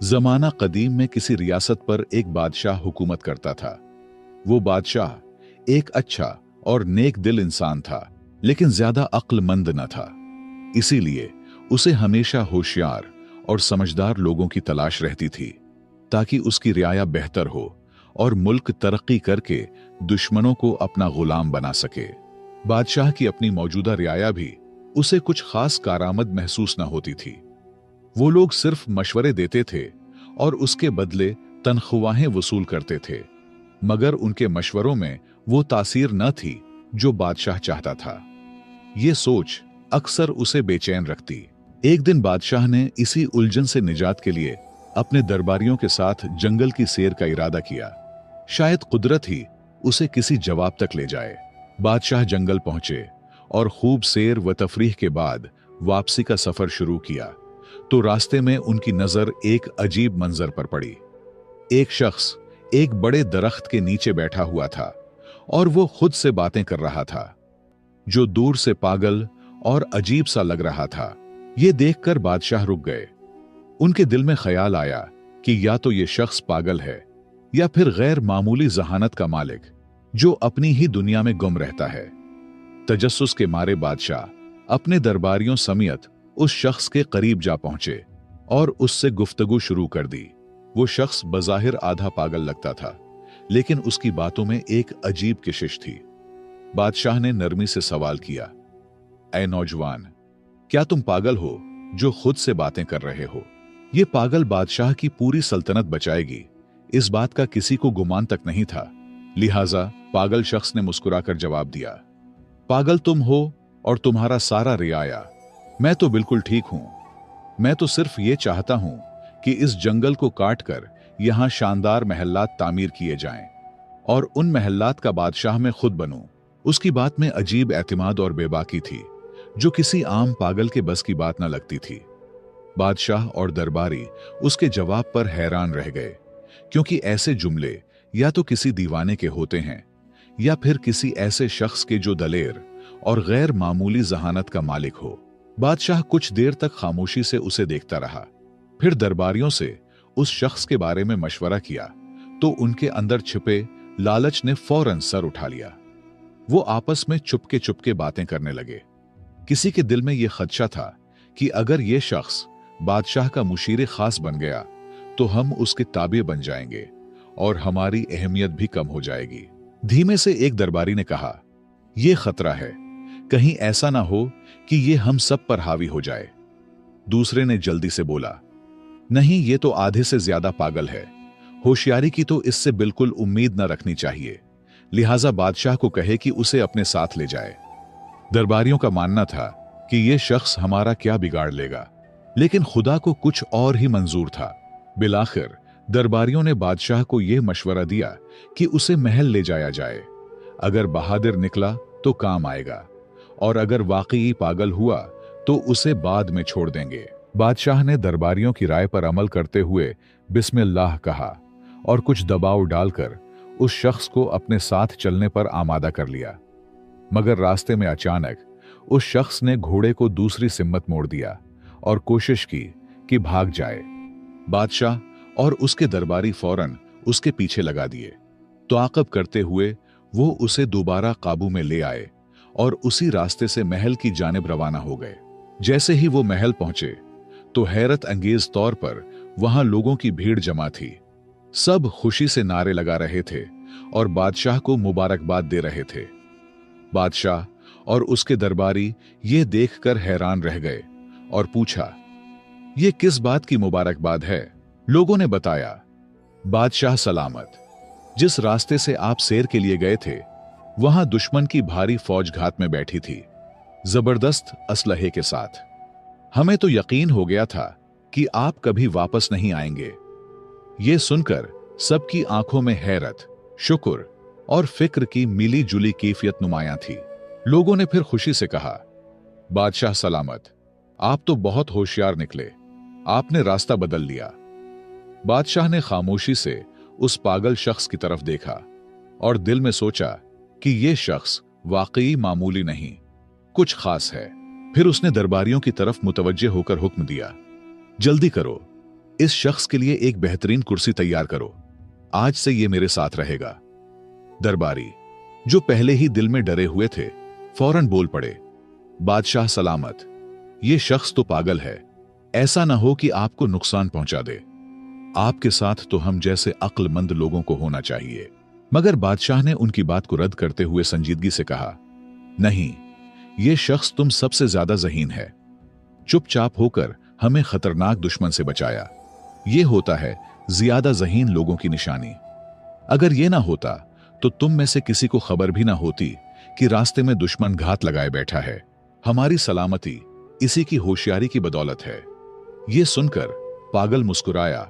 जमाना कदीम में किसी रियासत पर एक बादशाह हुकूमत करता था। वो बादशाह एक अच्छा और नेक दिल इंसान था, लेकिन ज्यादा अक्लमंद न था। इसीलिए उसे हमेशा होशियार और समझदार लोगों की तलाश रहती थी, ताकि उसकी रियाया बेहतर हो और मुल्क तरक्की करके दुश्मनों को अपना गुलाम बना सके। बादशाह की अपनी मौजूदा रियाया भी उसे कुछ खास कारामद महसूस न होती थी। वो लोग सिर्फ मशवरे देते थे और उसके बदले तनख्वाहें वसूल करते थे, मगर उनके मशवरों में वो तासीर न थी जो बादशाह चाहता था। ये सोच अक्सर उसे बेचैन रखती। एक दिन बादशाह ने इसी उलझन से निजात के लिए अपने दरबारियों के साथ जंगल की सैर का इरादा किया। शायद कुदरत ही उसे किसी जवाब तक ले जाए। बादशाह जंगल पहुंचे और खूब सैर व तफरीह के बाद वापसी का सफर शुरू किया, तो रास्ते में उनकी नजर एक अजीब मंजर पर पड़ी। एक शख्स एक बड़े दरख्त के नीचे बैठा हुआ था और वो खुद से बातें कर रहा था, जो दूर से पागल और अजीब सा लग रहा था। ये देखकर बादशाह रुक गए। उनके दिल में ख्याल आया कि या तो ये शख्स पागल है या फिर गैर मामूली जहानत का मालिक, जो अपनी ही दुनिया में गुम रहता है। तजस्सुस के मारे बादशाह अपने दरबारियों समेत उस शख्स के करीब जा पहुंचे और उससे गुफ्तगू शुरू कर दी। वो शख्स बज़ाहिर आधा पागल लगता था, लेकिन उसकी बातों में एक अजीब कशिश थी। बादशाह ने नरमी से सवाल किया, ऐ नौजवान, क्या तुम पागल हो जो खुद से बातें कर रहे हो? ये पागल बादशाह की पूरी सल्तनत बचाएगी, इस बात का किसी को गुमान तक नहीं था। लिहाजा पागल शख्स ने मुस्कुराकर जवाब दिया, पागल तुम हो और तुम्हारा सारा रियाया। मैं तो बिल्कुल ठीक हूं। मैं तो सिर्फ ये चाहता हूं कि इस जंगल को काटकर यहां शानदार महल्लात तामीर किए जाएं और उन महल्लात का बादशाह मैं खुद बनूं। उसकी बात में अजीब एतमाद और बेबाकी थी, जो किसी आम पागल के बस की बात न लगती थी। बादशाह और दरबारी उसके जवाब पर हैरान रह गए, क्योंकि ऐसे जुमले या तो किसी दीवाने के होते हैं या फिर किसी ऐसे शख्स के जो दलेर और गैर मामूली जहानत का मालिक हो। बादशाह कुछ देर तक खामोशी से उसे देखता रहा, फिर दरबारियों से उस शख्स के बारे में मशवरा किया, तो उनके अंदर छिपे लालच ने फौरन सर उठा लिया। वो आपस में चुपके चुपके बातें करने लगे। किसी के दिल में यह खदशा था कि अगर यह शख्स बादशाह का मुशीर खास बन गया तो हम उसके ताबे बन जाएंगे और हमारी अहमियत भी कम हो जाएगी। धीमे से एक दरबारी ने कहा, यह खतरा है, कहीं ऐसा ना हो कि ये हम सब पर हावी हो जाए। दूसरे ने जल्दी से बोला, नहीं, ये तो आधे से ज्यादा पागल है। होशियारी की तो इससे बिल्कुल उम्मीद न रखनी चाहिए। लिहाजा बादशाह को कहे कि उसे अपने साथ ले जाए। दरबारियों का मानना था कि यह शख्स हमारा क्या बिगाड़ लेगा, लेकिन खुदा को कुछ और ही मंजूर था। बिलाखिर दरबारियों ने बादशाह को यह मशवरा दिया कि उसे महल ले जाया जाए। अगर बहादुर निकला तो काम आएगा, और अगर वाकई पागल हुआ तो उसे बाद में छोड़ देंगे। बादशाह ने दरबारियों की राय पर अमल करते हुए बिस्मिल्लाह कहा और कुछ दबाव डालकर उस शख्स को अपने साथ चलने पर आमादा कर लिया। मगर रास्ते में अचानक उस शख्स ने घोड़े को दूसरी सिम्मत मोड़ दिया और कोशिश की कि भाग जाए। बादशाह और उसके दरबारी फौरन उसके पीछे लगा दिए। ताक़ब करते हुए वो उसे दोबारा काबू में ले आए और उसी रास्ते से महल की जानिब रवाना हो गए। जैसे ही वो महल पहुंचे तो हैरत अंगेज तौर पर वहां लोगों की भीड़ जमा थी। सब खुशी से नारे लगा रहे थे और बादशाह को मुबारकबाद दे रहे थे। बादशाह और उसके दरबारी ये देखकर हैरान रह गए और पूछा, ये किस बात की मुबारकबाद है? लोगों ने बताया, बादशाह सलामत, जिस रास्ते से आप सैर के लिए गए थे वहां दुश्मन की भारी फौज घात में बैठी थी, जबरदस्त असलहे के साथ। हमें तो यकीन हो गया था कि आप कभी वापस नहीं आएंगे। यह सुनकर सबकी आंखों में हैरत, शुक्र और फिक्र की मिली जुली कैफियत नुमायां थी। लोगों ने फिर खुशी से कहा, बादशाह सलामत, आप तो बहुत होशियार निकले, आपने रास्ता बदल लिया। बादशाह ने खामोशी से उस पागल शख्स की तरफ देखा और दिल में सोचा कि यह शख्स वाकई मामूली नहीं, कुछ खास है। फिर उसने दरबारियों की तरफ मुतवज्जे होकर हुक्म दिया, जल्दी करो, इस शख्स के लिए एक बेहतरीन कुर्सी तैयार करो, आज से ये मेरे साथ रहेगा। दरबारी, जो पहले ही दिल में डरे हुए थे, फौरन बोल पड़े, बादशाह सलामत, ये शख्स तो पागल है, ऐसा ना हो कि आपको नुकसान पहुंचा दे। आपके साथ तो हम जैसे अक्लमंद लोगों को होना चाहिए। मगर बादशाह ने उनकी बात को रद्द करते हुए संजीदगी से कहा, नहीं, ये शख्स तुम सबसे ज्यादा ज़हीन है। चुपचाप होकर हमें खतरनाक दुश्मन से बचाया। ये होता है ज्यादा ज़हीन लोगों की निशानी। अगर ये ना होता तो तुम में से किसी को खबर भी ना होती कि रास्ते में दुश्मन घात लगाए बैठा है। हमारी सलामती इसी की होशियारी की बदौलत है। ये सुनकर पागल मुस्कुराया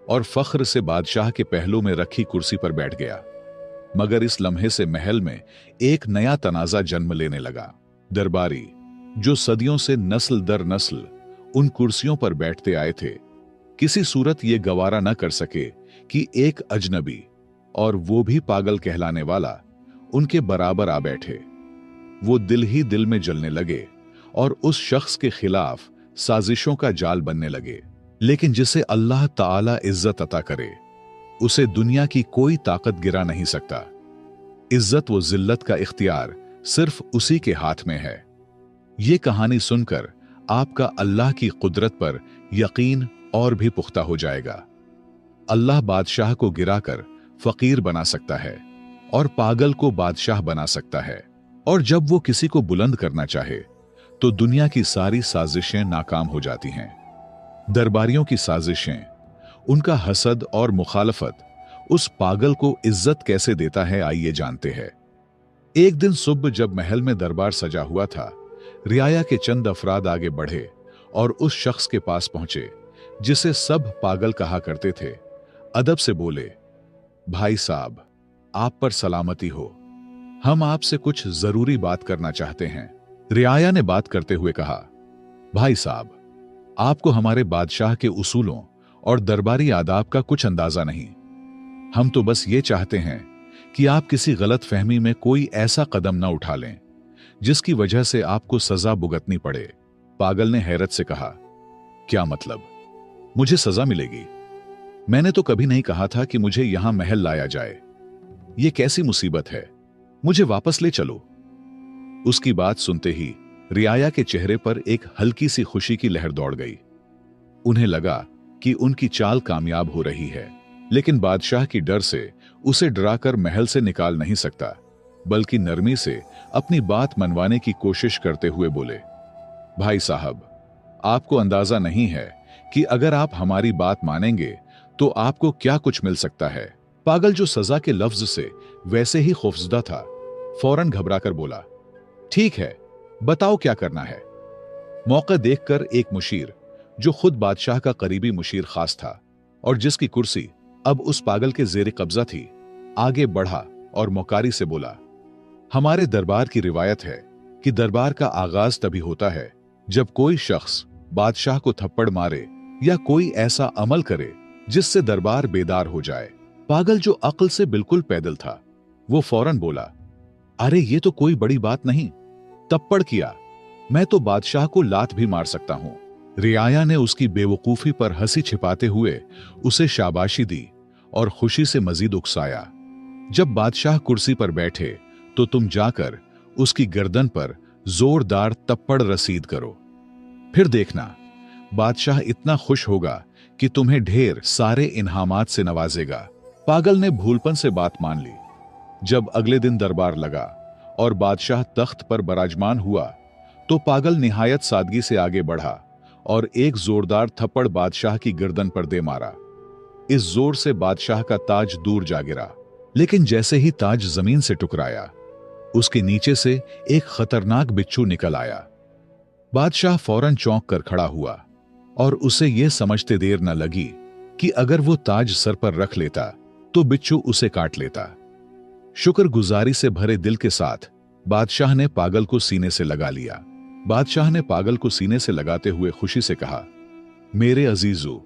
और फख्र से बादशाह के पहलू में रखी कुर्सी पर बैठ गया। मगर इस लम्हे से महल में एक नया तनाजा जन्म लेने लगा। दरबारी, जो सदियों से नस्ल दर नस्ल उन कुर्सियों पर बैठते आए थे, किसी सूरत ये गवारा न कर सके कि एक अजनबी, और वो भी पागल कहलाने वाला, उनके बराबर आ बैठे। वो दिल ही दिल में जलने लगे और उस शख्स के खिलाफ साजिशों का जाल बनने लगे। लेकिन जिसे अल्लाह ताला इज्जत अता करे, उसे दुनिया की कोई ताकत गिरा नहीं सकता। इज्जत व जिल्लत का इख्तियार सिर्फ उसी के हाथ में है। ये कहानी सुनकर आपका अल्लाह की कुदरत पर यकीन और भी पुख्ता हो जाएगा। अल्लाह बादशाह को गिराकर फकीर बना सकता है और पागल को बादशाह बना सकता है। और जब वो किसी को बुलंद करना चाहे तो दुनिया की सारी साजिशें नाकाम हो जाती हैं। दरबारियों की साजिशें, उनका हसद और मुखालफत उस पागल को इज्जत कैसे देता है, आइए जानते हैं। एक दिन सुबह जब महल में दरबार सजा हुआ था, रियाया के चंद अफराद आगे बढ़े और उस शख्स के पास पहुंचे जिसे सब पागल कहा करते थे। अदब से बोले, भाई साहब, आप पर सलामती हो, हम आपसे कुछ जरूरी बात करना चाहते हैं। रियाया ने बात करते हुए कहा, भाई साहब, आपको हमारे बादशाह के उसूलों और दरबारी आदाब का कुछ अंदाजा नहीं। हम तो बस ये चाहते हैं कि आप किसी गलत फहमी में कोई ऐसा कदम न उठा लें जिसकी वजह से आपको सजा भुगतनी पड़े। पागल ने हैरत से कहा, क्या मतलब, मुझे सजा मिलेगी? मैंने तो कभी नहीं कहा था कि मुझे यहां महल लाया जाए। यह कैसी मुसीबत है, मुझे वापस ले चलो। उसकी बात सुनते ही रियाया के चेहरे पर एक हल्की सी खुशी की लहर दौड़ गई। उन्हें लगा कि उनकी चाल कामयाब हो रही है, लेकिन बादशाह की डर से उसे डराकर महल से निकाल नहीं सकता, बल्कि नरमी से अपनी बात मनवाने की कोशिश करते हुए बोले, भाई साहब, आपको अंदाजा नहीं है कि अगर आप हमारी बात मानेंगे तो आपको क्या कुछ मिल सकता है। पागल, जो सजा के लफ्ज से वैसे ही खौफजदा था, फौरन घबराकर बोला, ठीक है, बताओ क्या करना है। मौका देखकर एक मुशीर, जो खुद बादशाह का करीबी मुशीर खास था और जिसकी कुर्सी अब उस पागल के जेर कब्जा थी, आगे बढ़ा और मौकारी से बोला, हमारे दरबार की रिवायत है कि दरबार का आगाज तभी होता है जब कोई शख्स बादशाह को थप्पड़ मारे या कोई ऐसा अमल करे जिससे दरबार बेदार हो जाए। पागल, जो अक्ल से बिल्कुल पैदल था, वो फौरन बोला, अरे ये तो कोई बड़ी बात नहीं, थप्पड़ किया, मैं तो बादशाह को लात भी मार सकता हूं। रियाया ने उसकी बेवकूफी पर हंसी छिपाते हुए उसे शाबाशी दी और खुशी से मजीद उकसाया। जब बादशाह कुर्सी पर बैठे तो तुम जाकर उसकी गर्दन पर जोरदार थप्पड़ रसीद करो, फिर देखना बादशाह इतना खुश होगा कि तुम्हें ढेर सारे इनामात से नवाजेगा। पागल ने भूलपन से बात मान ली। जब अगले दिन दरबार लगा और बादशाह तख्त पर बराजमान हुआ तो पागल निहायत सादगी से आगे बढ़ा और एक जोरदार थप्पड़ बादशाह की गर्दन पर दे मारा। इस जोर से बादशाह का ताज दूर जा गिरा, लेकिन जैसे ही ताज जमीन से टकराया, उसके नीचे से एक खतरनाक बिच्छू निकल आया। बादशाह फौरन चौंक कर खड़ा हुआ और उसे यह समझते देर न लगी कि अगर वो ताज सर पर रख लेता तो बिच्छू उसे काट लेता। शुक्रगुजारी से भरे दिल के साथ बादशाह ने पागल को सीने से लगा लिया। बादशाह ने पागल को सीने से लगाते हुए खुशी से कहा, मेरे अजीजों,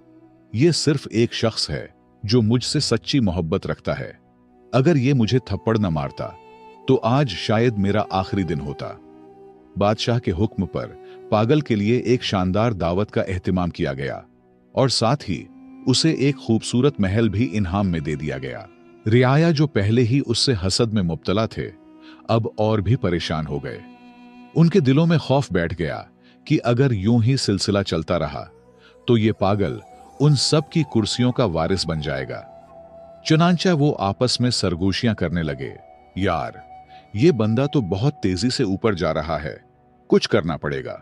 ये सिर्फ एक शख्स है जो मुझसे सच्ची मोहब्बत रखता है। अगर ये मुझे थप्पड़ न मारता तो आज शायद मेरा आखिरी दिन होता। बादशाह के हुक्म पर पागल के लिए एक शानदार दावत का एहतिमाम किया गया और साथ ही उसे एक खूबसूरत महल भी इनाम में दे दिया गया। रियाया, जो पहले ही उससे हसद में मुब्तला थे, अब और भी परेशान हो गए। उनके दिलों में खौफ बैठ गया कि अगर यूं ही सिलसिला चलता रहा तो ये पागल उन सब की कुर्सियों का वारिस बन जाएगा। चुनांचा वो आपस में सरगोशियां करने लगे, यार ये बंदा तो बहुत तेजी से ऊपर जा रहा है, कुछ करना पड़ेगा,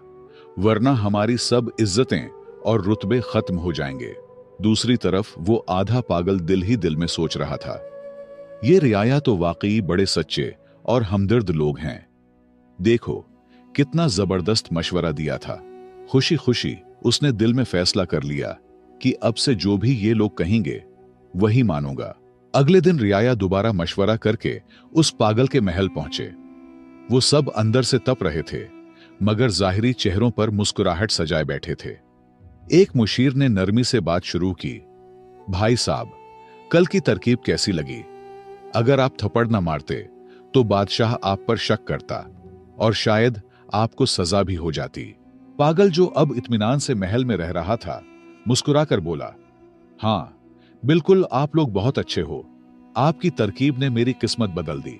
वरना हमारी सब इज्जतें और रुतबे खत्म हो जाएंगे। दूसरी तरफ वो आधा पागल दिल ही दिल में सोच रहा था, ये रियाया तो वाकई बड़े सच्चे और हमदर्द लोग हैं। देखो कितना जबरदस्त मशवरा दिया था। खुशी खुशी उसने दिल में फैसला कर लिया कि अब से जो भी ये लोग कहेंगे वही मानूंगा। अगले दिन रियाया दोबारा मशवरा करके उस पागल के महल पहुंचे। वो सब अंदर से तप रहे थे, मगर जाहिरी चेहरों पर मुस्कुराहट सजाए बैठे थे। एक मुशीर ने नरमी से बात शुरू की, भाई साहब, कल की तरकीब कैसी लगी? अगर आप थप्पड़ न मारते तो बादशाह आप पर शक करता और शायद आपको सजा भी हो जाती। पागल, जो अब इत्मीनान से महल में रह रहा था, मुस्कुराकर बोला, हाँ बिल्कुल, आप लोग बहुत अच्छे हो, आपकी तरकीब ने मेरी किस्मत बदल दी।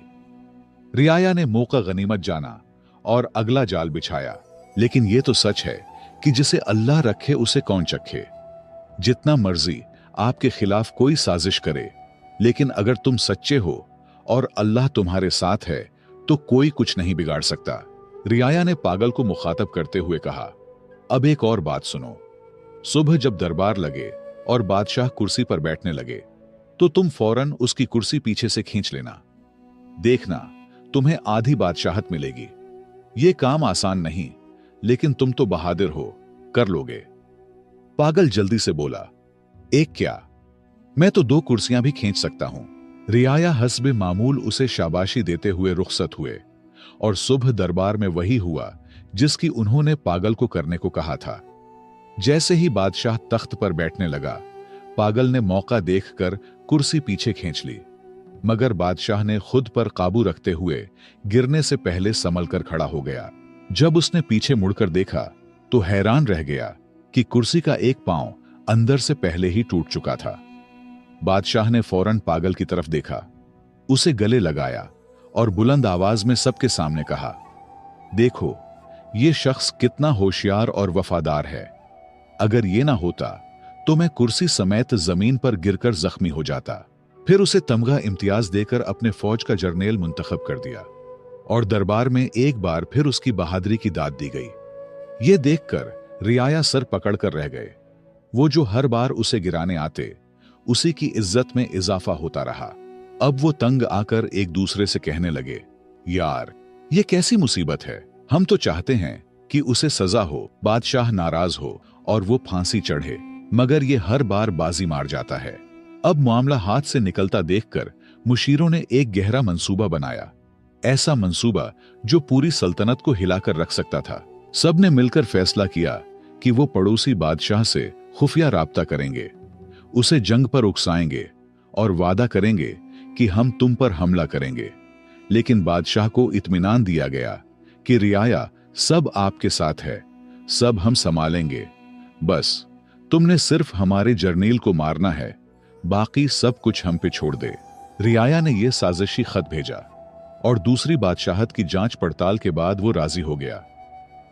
रियाया ने मौका गनीमत जाना और अगला जाल बिछाया। लेकिन यह तो सच है कि जिसे अल्लाह रखे उसे कौन चखे। जितना मर्जी आपके खिलाफ कोई साजिश करे, लेकिन अगर तुम सच्चे हो और अल्लाह तुम्हारे साथ है तो कोई कुछ नहीं बिगाड़ सकता। रियाया ने पागल को मुखातब करते हुए कहा, अब एक और बात सुनो। सुबह जब दरबार लगे और बादशाह कुर्सी पर बैठने लगे तो तुम फौरन उसकी कुर्सी पीछे से खींच लेना। देखना, तुम्हें आधी बादशाहत मिलेगी। यह काम आसान नहीं, लेकिन तुम तो बहादुर हो, कर लोगे। पागल जल्दी से बोला, एक क्या, मैं तो 2 कुर्सियां भी खींच सकता हूं। रियाया हस्बे मामूल उसे शाबाशी देते हुए रुखसत हुए और सुबह दरबार में वही हुआ जिसकी उन्होंने पागल को करने को कहा था। जैसे ही बादशाह तख्त पर बैठने लगा, पागल ने मौका देखकर कुर्सी पीछे खींच ली, मगर बादशाह ने खुद पर काबू रखते हुए गिरने से पहले संभल कर खड़ा हो गया। जब उसने पीछे मुड़कर देखा तो हैरान रह गया कि कुर्सी का एक पांव अंदर से पहले ही टूट चुका था। बादशाह ने फौरन पागल की तरफ देखा, उसे गले लगाया और बुलंद आवाज में सबके सामने कहा, देखो ये शख्स कितना होशियार और वफादार है। अगर ये ना होता तो मैं कुर्सी समेत जमीन पर गिरकर जख्मी हो जाता। फिर उसे तमगा इम्तियाज देकर अपने फौज का जर्नेल मुंतखब कर दिया और दरबार में एक बार फिर उसकी बहादुरी की दाद दी गई। ये देखकर रियाया सर पकड़कर रह गए। वो जो हर बार उसे गिराने आते, उसी की इज्जत में इजाफा होता रहा। अब वो तंग आकर एक दूसरे से कहने लगे, यार ये कैसी मुसीबत है। हम तो चाहते हैं कि उसे सजा हो, बादशाह नाराज हो और वो फांसी चढ़े, मगर ये हर बार बाजी मार जाता है। अब मामला हाथ से निकलता देखकर मुशीरों ने एक गहरा मंसूबा बनाया, ऐसा मंसूबा जो पूरी सल्तनत को हिलाकर रख सकता था। सबने मिलकर फैसला किया कि वो पड़ोसी बादशाह से खुफिया राब्ता करेंगे, उसे जंग पर उकसाएंगे और वादा करेंगे कि हम तुम पर हमला करेंगे। लेकिन बादशाह को इत्मीनान दिया गया कि रियाया सब आपके साथ है, सब हम संभालेंगे, बस तुमने सिर्फ हमारे जर्नील को मारना है, बाकी सब कुछ हम पे छोड़ दे। रियाया ने यह साजिशी खत भेजा और दूसरी बादशाहत की जांच पड़ताल के बाद वो राजी हो गया।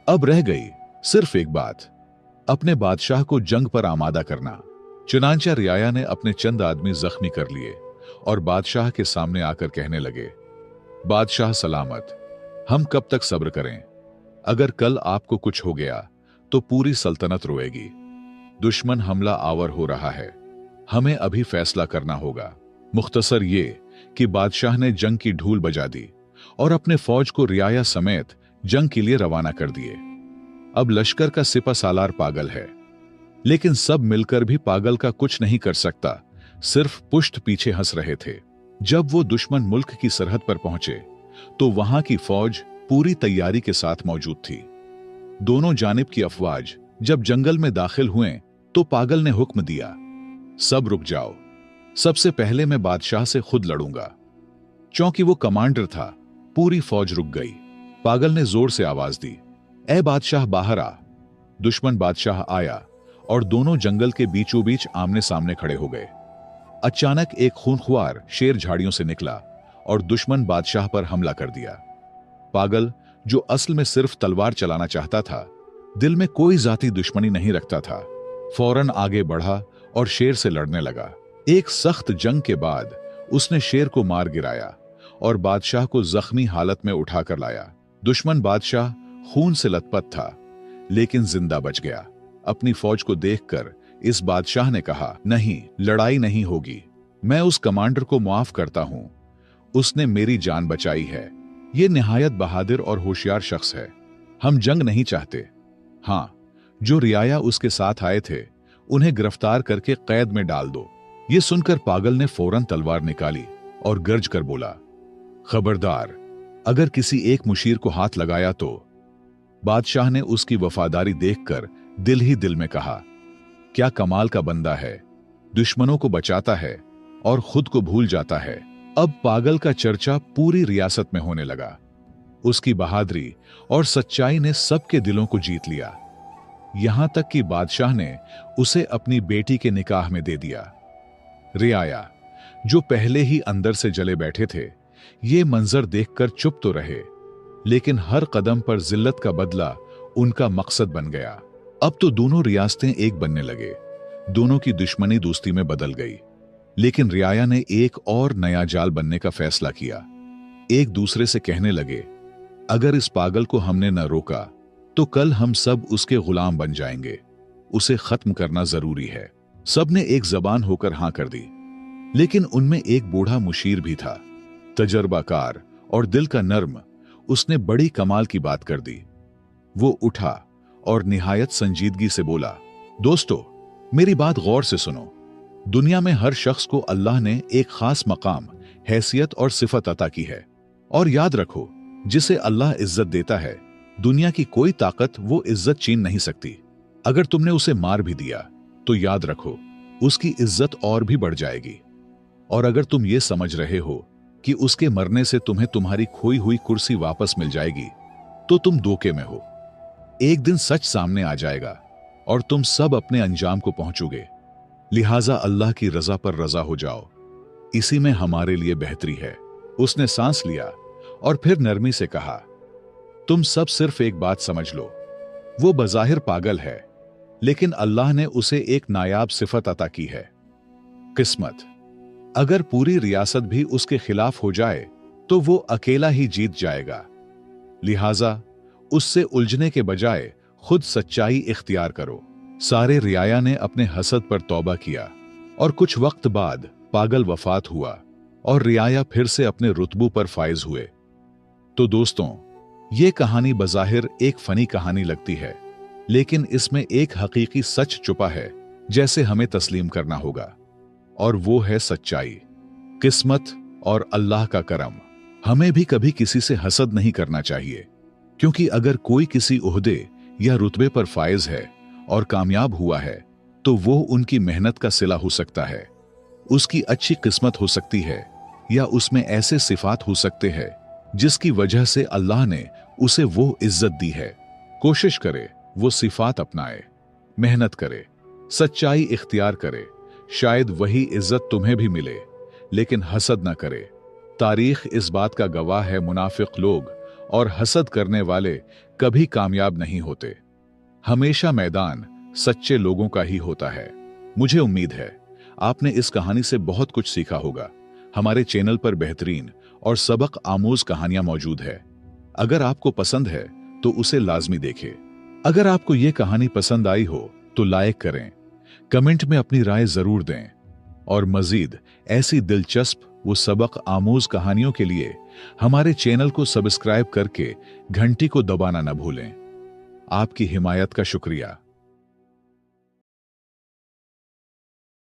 अब रह गई सिर्फ एक बात, अपने बादशाह को जंग पर आमादा करना। चुनांचा रियाया ने अपने चंद आदमी जख्मी कर लिए और बादशाह के सामने आकर कहने लगे, बादशाह सलामत, हम कब तक सब्र करें? अगर कल आपको कुछ हो गया तो पूरी सल्तनत रोएगी। दुश्मन हमला आवर हो रहा है, हमें अभी फैसला करना होगा। मुख्तसर ये कि बादशाह ने जंग की ढूल बजा दी और अपने फौज को रियाया समेत जंग के लिए रवाना कर दिए। अब लश्कर का सिपा सालार पागल है, लेकिन सब मिलकर भी पागल का कुछ नहीं कर सकता, सिर्फ पुष्ट पीछे हंस रहे थे। जब वो दुश्मन मुल्क की सरहद पर पहुंचे तो वहां की फौज पूरी तैयारी के साथ मौजूद थी। दोनों जानिब की अफवाज जब जंगल में दाखिल हुए तो पागल ने हुक्म दिया, सब रुक जाओ, सबसे पहले मैं बादशाह से खुद लड़ूंगा। चूंकि वो कमांडर था, पूरी फौज रुक गई। पागल ने जोर से आवाज दी, ए बादशाह बाहर आ। दुश्मन बादशाह आया और दोनों जंगल के बीचों बीच आमने सामने खड़े हो गए। अचानक एक खूंखार शेर झाड़ियों से निकला और दुश्मन बादशाह पर हमला कर दिया। पागल, जो असल में सिर्फ तलवार चलाना चाहता था, दिल में कोई जाती दुश्मनी नहीं रखता था, फौरन आगे बढ़ा और शेर से लड़ने लगा। एक सख्त जंग के बाद उसने शेर को मार गिराया और बादशाह को जख्मी हालत में उठाकर लाया। दुश्मन बादशाह खून से लथपथ था, लेकिन जिंदा बच गया। अपनी फौज को देखकर इस बादशाह ने कहा, नहीं, लड़ाई नहीं होगी। मैं उस कमांडर को माफ करता हूं, उसने मेरी जान बचाई है। यह निहायत बहादुर और होशियार शख्स है। हम जंग नहीं चाहते। हां, जो रियाया उसके साथ आए थे उन्हें गिरफ्तार करके कैद में डाल दो। यह सुनकर पागल ने फौरन तलवार निकाली और गर्ज कर बोला, खबरदार, अगर किसी एक मुशीर को हाथ लगाया तो। बादशाह ने उसकी वफादारी देखकर दिल ही दिल में कहा, क्या कमाल का बंदा है, दुश्मनों को बचाता है और खुद को भूल जाता है। अब पागल का चर्चा पूरी रियासत में होने लगा। उसकी बहादुरी और सच्चाई ने सबके दिलों को जीत लिया। यहां तक कि बादशाह ने उसे अपनी बेटी के निकाह में दे दिया। रियाया, जो पहले ही अंदर से जले बैठे थे, ये मंजर देखकर चुप तो रहे, लेकिन हर कदम पर जिल्लत का बदला उनका मकसद बन गया। अब तो दोनों रियासतें एक बनने लगे। दोनों की दुश्मनी दोस्ती में बदल गई। लेकिन रियाया ने एक और नया जाल बनने का फैसला किया। एक दूसरे से कहने लगे, अगर इस पागल को हमने न रोका तो कल हम सब उसके गुलाम बन जाएंगे। उसे खत्म करना जरूरी है। सब ने एक जबान होकर हां कर दी। लेकिन उनमें एक बूढ़ा मुशीर भी था, तजर्बाकार और दिल का नर्म। उसने बड़ी कमाल की बात कर दी। वो उठा और निहायत संजीदगी से बोला, दोस्तों, मेरी बात गौर से सुनो। दुनिया में हर शख्स को अल्लाह ने एक खास मकाम, हैसियत और सिफत अता की है। और याद रखो, जिसे अल्लाह इज्जत देता है, दुनिया की कोई ताकत वो इज्जत छीन नहीं सकती। अगर तुमने उसे मार भी दिया तो याद रखो, उसकी इज्जत और भी बढ़ जाएगी। और अगर तुम ये समझ रहे हो कि उसके मरने से तुम्हें तुम्हारी खोई हुई कुर्सी वापस मिल जाएगी, तो तुम धोखे में हो। एक दिन सच सामने आ जाएगा और तुम सब अपने अंजाम को पहुंचोगे। लिहाजा अल्लाह की रजा पर रजा हो जाओ, इसी में हमारे लिए बेहतरी है। उसने सांस लिया और फिर नरमी से कहा, तुम सब सिर्फ एक बात समझ लो, वो बज़ाहिर पागल है, लेकिन अल्लाह ने उसे एक नायाब सिफत अता की है, किस्मत। अगर पूरी रियासत भी उसके खिलाफ हो जाए तो वो अकेला ही जीत जाएगा। लिहाजा उससे उलझने के बजाय खुद सच्चाई इख्तियार करो। सारे रियाया ने अपने हसद पर तौबा किया और कुछ वक्त बाद पागल वफात हुआ और रियाया फिर से अपने रुतबों पर फायज हुए। तो दोस्तों, ये कहानी बज़ाहिर एक फनी कहानी लगती है, लेकिन इसमें एक हकीकी सच छुपा है जैसे हमें तस्लीम करना होगा, और वो है सच्चाई, किस्मत और अल्लाह का करम। हमें भी कभी किसी से हसद नहीं करना चाहिए, क्योंकि अगर कोई किसी ओहदे या रुतबे पर फायज है और कामयाब हुआ है तो वो उनकी मेहनत का सिला हो सकता है, उसकी अच्छी किस्मत हो सकती है, या उसमें ऐसे सिफात हो सकते हैं जिसकी वजह से अल्लाह ने उसे वो इज्जत दी है। कोशिश करे वो सिफात अपनाए, मेहनत करे, सच्चाई इख्तियार करे, शायद वही इज्जत तुम्हें भी मिले। लेकिन हसद न करे। तारीख इस बात का गवाह है, मुनाफिक लोग और हसद करने वाले कभी कामयाब नहीं होते। हमेशा मैदान सच्चे लोगों का ही होता है। मुझे उम्मीद है आपने इस कहानी से बहुत कुछ सीखा होगा। हमारे चैनल पर बेहतरीन और सबक आमोज कहानियां मौजूद है। अगर आपको पसंद है तो उसे लाजमी देखें। अगर आपको यह कहानी पसंद आई हो तो लाइक करें, कमेंट में अपनी राय जरूर दें, और मजीद ऐसी दिलचस्प वो सबक आमोज कहानियों के लिए हमारे चैनल को सब्सक्राइब करके घंटी को दबाना न भूलें। आपकी हिमायत का शुक्रिया।